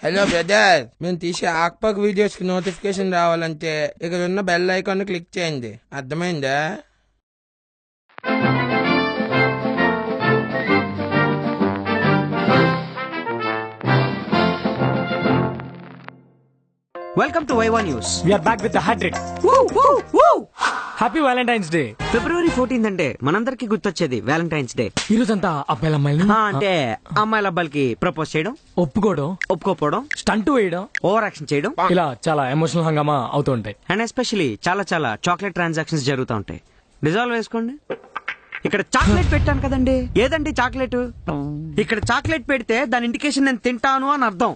Hello brother, మేము తీసే ఆక్పాక్ videos కి నోటిఫికేషన్ రావాలంటే ఇక్కడ ఉన్న బెల్ ఐకాన్ క్లిక్ చేయండి. అర్థమైందా? Welcome to Viva News. We are back with the hat trick. Woo, woo, woo! Happy Valentine's Day. February 14th అంటే మనందరికి గుర్తొచ్చేది వ్యాలంటైన్స్ డే. ఈ రోజంతా అబ్బాయిల అమ్మాయిలు అంటే అమ్మాయిల అబ్బాయిలకి ప్రపోజ్ చేయడం, ఒప్పుకోవడం, ఒప్పుకోపోవడం, స్టంట్ వేయడం, ఓవర్ యాక్షన్ చేయడం, ఇలా చాలా ఎమోషనల్ హంగామా అవుతూ ఉంటాయి. అండ్ ఎస్పెషల్లీ చాలా చాలా చాక్లెట్ ట్రాన్సాక్షన్స్ జరుగుతూ ఉంటాయి. డిజాల్వ్ వేసుకోండి. ఇక్కడ చాక్లెట్ పెట్టాను కదండి, ఏదండి చాక్లెట్? ఇక్కడ చాక్లెట్ పెడితే దాని ఇండికేషన్ నేను తింటాను అని అర్థం.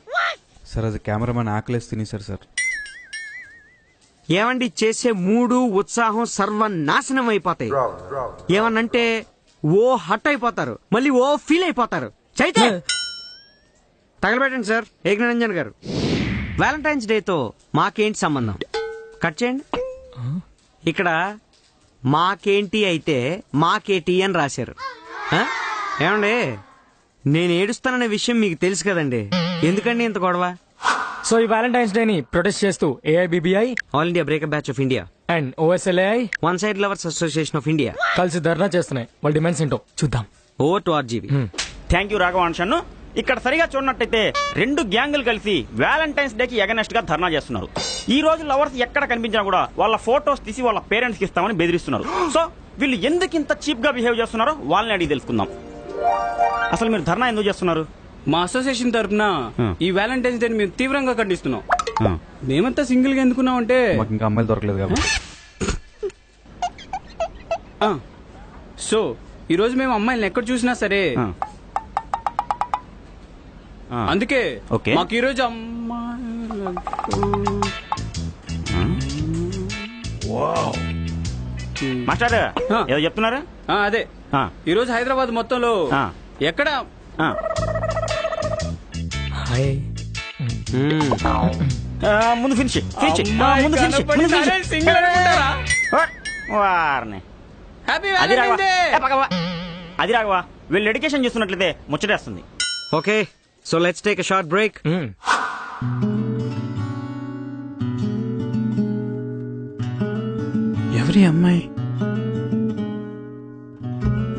సార్ అది కెమెరామెన్ ఆకలేసి తినేశారు సార్. ఏమండి చేసే మూడు ఉత్సాహం సర్వనాశనం అయిపోతాయి. ఏమన్నంటే ఓ హట్ అయిపోతారు, మళ్ళీ ఓ ఫీల్ అయిపోతారు. చైతే తగలబెట్టండి సార్. ఏకనిరంజన్ గారు, వ్యాలంటైన్స్ డేతో మాకేంటి సంబంధం? కట్ చేయండి. ఇక్కడ మాకేంటి అయితే మాకేటి అని రాశారు. ఏమండి, నేను ఏడుస్తాననే విషయం మీకు తెలుసు కదండి, ఎందుకండి ఇంత గొడవ? సో ఈ వ్యాలంటైన్స్ డే ని ప్రొటెస్ట్ చేస్తూ AIBBI, all India breakup batch of India and OSLAI, one side lovers association of India కలిసి ధర్నా చేస్తున్నాయి. వాళ్ళ డిమాండ్స్ ఏంటో చూద్దాం. Over to RGV. Thank you రాఘవాన్షన్ను. ఇక్కడ సరిగా చూడనట్టయితే రెండు గ్యాంగులు కలిసి వ్యాలంటైన్స్ డే కి ఎగనెస్ట్ గా ధర్నా చేస్తున్నారు. ఈ రోజు లవర్స్ ఎక్కడ కనిపించినా కూడా వాళ్ళ ఫోటోస్ తీసి వాళ్ళ పేరెంట్స్ కి ఇస్తామని బెదిరిస్తున్నారు. సో వీళ్ళు ఎందుకు ఇంత చీప్ గా బిహేవ్ చేస్తున్నారో వాళ్ళని అడిగి తెలుసుకుందాం. అసలు మీరు ధర్నా ఎందుకు చేస్తున్నారు? మా అసోసియేషన్ తరఫున ఈ వ్యాలంటైన్స్ డే మేము తీవ్రంగా ఖండిస్తున్నాం. మేమంతా సింగిల్ గా ఎందుకున్నాం అంటే మాకు ఇంకా అమ్మాయిలు దొరకలేదు కాబట్టి. సో ఈ రోజు మేము అమ్మాయిలను ఎక్కడ చూసినా సరే, అందుకే మాకు ఈ రోజు మాస్టర్ ఏదో చెప్తున్నారు. అదే ఈ రోజు హైదరాబాద్ మొత్తంలో ఎక్కడ ముందు ఫినిష్ ముందు ఫినిష్ వారిని అది రాఘవా, వీళ్ళు ఎడ్యుకేషన్ చేస్తున్నట్లయితే ముచ్చటేస్తుంది. Okay, so let's take a short break. ఎవరి అమ్మాయి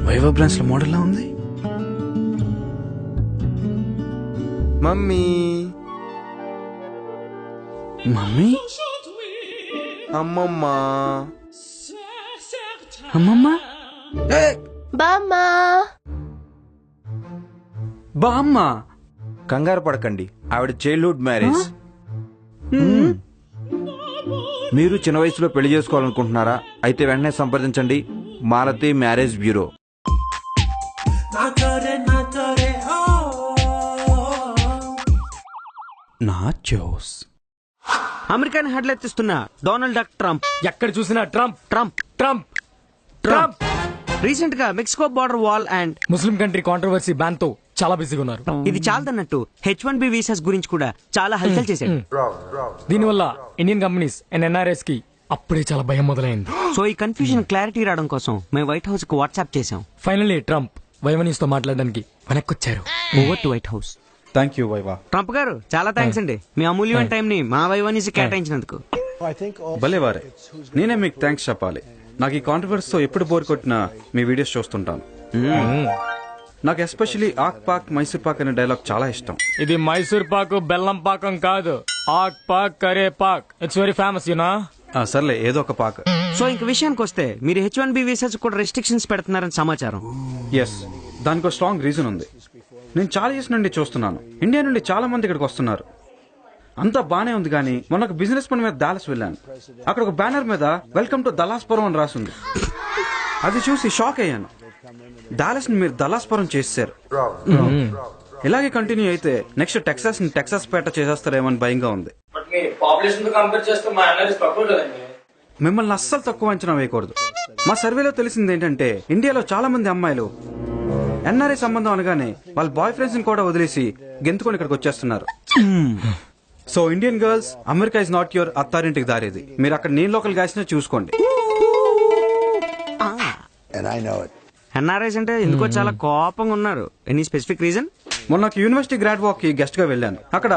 వైవా బ్రాంచ్ లో మోడల్ లా ఉంది? మమ్మీ మమ్మీ, అమ్మమ్మ అమ్మమ్మ, బామ్మ. బామ్మ. కంగారు పడకండి, ఆవిడ చైల్డ్హుడ్ మ్యారేజ్. మీరు చిన్న వయసులో పెళ్లి చేసుకోవాలనుకుంటున్నారా? అయితే వెంటనే సంప్రదించండి మాలతి మ్యారేజ్ బ్యూరో. నాచోస్. అమెరికాని హెడ్లెత్తిస్తున్న డొనాల్డ్ డక్ ట్రంప్. ఎక్కడ చూసినా Trump Trump Trump Trump. Recent గా Mexico border wall and Muslim country controversy ban తో చాలా బిజీగా ఉన్నారు. ఇది చాలదన్నట్టు H1B వీసాస్ గురించి కూడా చాలా హల్చల్ చేశాడు. దీనివల్ల ఇండియన్ కంపెనీస్ అండ్ ఎన్ఆర్ఎస్ కి అప్పుడే చాలా భయం మొదలైంది. సో ఈ కన్ఫ్యూజన్ క్లారిటీ రావడం కోసం మేము వైట్ హౌస్ కు వాట్సాప్ చేసాం. ఫైనల్లీ ట్రంప్ వైవనీస్ తో మాట్లాడడానికి వెనక్కొచ్చారు. Over to White House. Thank you Viva. Trump garu చాలా థ్యాంక్స్ అండి, మీ అమూల్యమైన టైం ని మా వైవనీస్ కేటాయించినందుకు. భలేవారే, నేనే మీకు థ్యాంక్స్ చెప్పాలి. నాకు ఈ కాంట్రవర్సీ తో ఎప్పుడు బోర్ కొట్టినా మీ వీడియోస్ చూస్తుంటాను. నాకు ఎస్పెషల్లీ ఆక్ పాక్ మైసూర్ పాక్ అనే డైలాగ్ చాలా ఇష్టం. ఇది మైసూర్ పాకు బెల్లం పాకం కాదు, ఆక్ పాక్ కరే పాక్. It's very famous you know. సర్లే, ఏదో ఒక పాక్. సో ఇంక విషయానికి వస్తే మీరు H1B వీసాస్ కూడా రెస్ట్రిక్షన్స్ పెడుతున్నారని సమాచారం. ఎస్, దానికి ఒక స్ట్రాంగ్ రీజన్ ఉంది. నేను చాలా ఇయర్స్ నుండి చూస్తున్నాను, ఇండియా నుండి చాలా మంది ఇక్కడికి వస్తున్నారు. అంతా బానే ఉంది కానీ మొన్న ఒక బిజినెస్ పని మీద డాలస్ వెళ్ళాను. అక్కడ ఒక బ్యానర్ మీద వెల్కమ్ టు దలాస్పురం అని రాసింది. అది చూసి షాక్ అయ్యాను. డాలస్ ని మీరు దలాస్పురం చేశారు. ఇలాగే కంటిన్యూ అయితే నెక్స్ట్ టెక్సాస్ ని టెక్సాస్ పేట చేసేస్తారేమని భయంగా ఉంది. మిమ్మల్ని అస్సలు తక్కువ అంచనా వేయకూడదు. మా సర్వేలో తెలిసింది ఏంటంటే ఇండియాలో చాలా మంది అమ్మాయిలు ఎన్ఆర్ఐ సంబంధం అనగానే వాళ్ళ బాయ్ ఫ్రెండ్స్ ని కూడా వదిలేసి గెంతుకొని ఇక్కడికి వచ్చేస్తున్నారు. So Indian girls, America is not your Attarintiki Daredi. మీరు అక్కడ నేను లోకల్ గాయస్ చూసుకోండి. ఎన్ఆర్ఐస్ అంటే ఎందుకో చాలా కోపంగా ఉన్నారు. Any specific reason? మొన్న యూనివర్సిటీ గ్రాడ్ వాక్ కి గెస్ట్ గా వెళ్ళాను. అక్కడ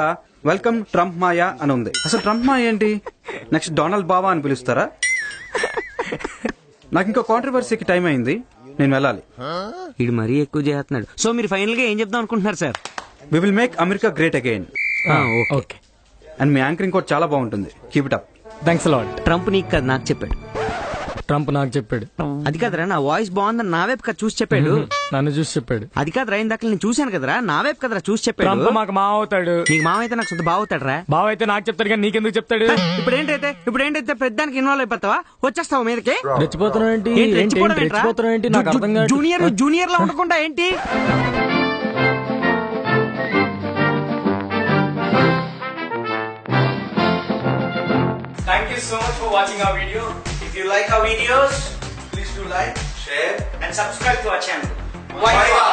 వెల్కమ్ ట్రంప్ మాయా అని ఉంది. అసలు ట్రంప్ మాయా ఏంటి? నెక్స్ట్ డొనాల్డ్ బావా అని పిలుస్తారా? నాకు ఇంకో కాంట్రవర్సీకి టైం అయింది, నేను వెళ్ళాలి. ఇది మరీ ఎక్కువ చేస్తున్నాడు. సో మీరు ఫైనల్ గా ఏం చెప్దాం అనుకుంటున్నారు sir? We will make America great again. Okay, and మీ యాంకరింగ్ కూడా చాలా బాగుంటుంది. Keep it up. Thanks lot. Trump నీకు కదా నాకు చెప్పాడు. ట్రంప్ నాకు చెప్పాడు. అది కదరా, నా వాయిస్ బాగుందని నా వైపు కదా చూసి చెప్పాడు. నన్ను చూసి చెప్పాడు. అది కాదురా, ఇందాక నేను చూశాను కదరా, నా వైపు కదరా చూసి చెప్పాడు. ట్రంప్ మాకు మావ అవుతాడు. నీకు మామ అయితే నాకు సొంత బావ అవుతాడరా. బావ అయితే నాకు చెప్తాడు కానీ నీకెందుకు చెప్తాడు? ఇప్పుడు ఏంటైతే పెద్దానికి ఇన్వాల్వ్ అయిపోతావా? వచ్చేస్తావా మీదకి? రెచ్చిపోతున్నావు ఏంటి? రెచ్చిపోతున్నావు ఏంటి? నాకు అర్థం కాదు. జూనియర్ లా ఉండకుండా ఏంటి? Thank you so much for watching our video. If you like our videos, please do like, share and subscribe to our channel. Viva!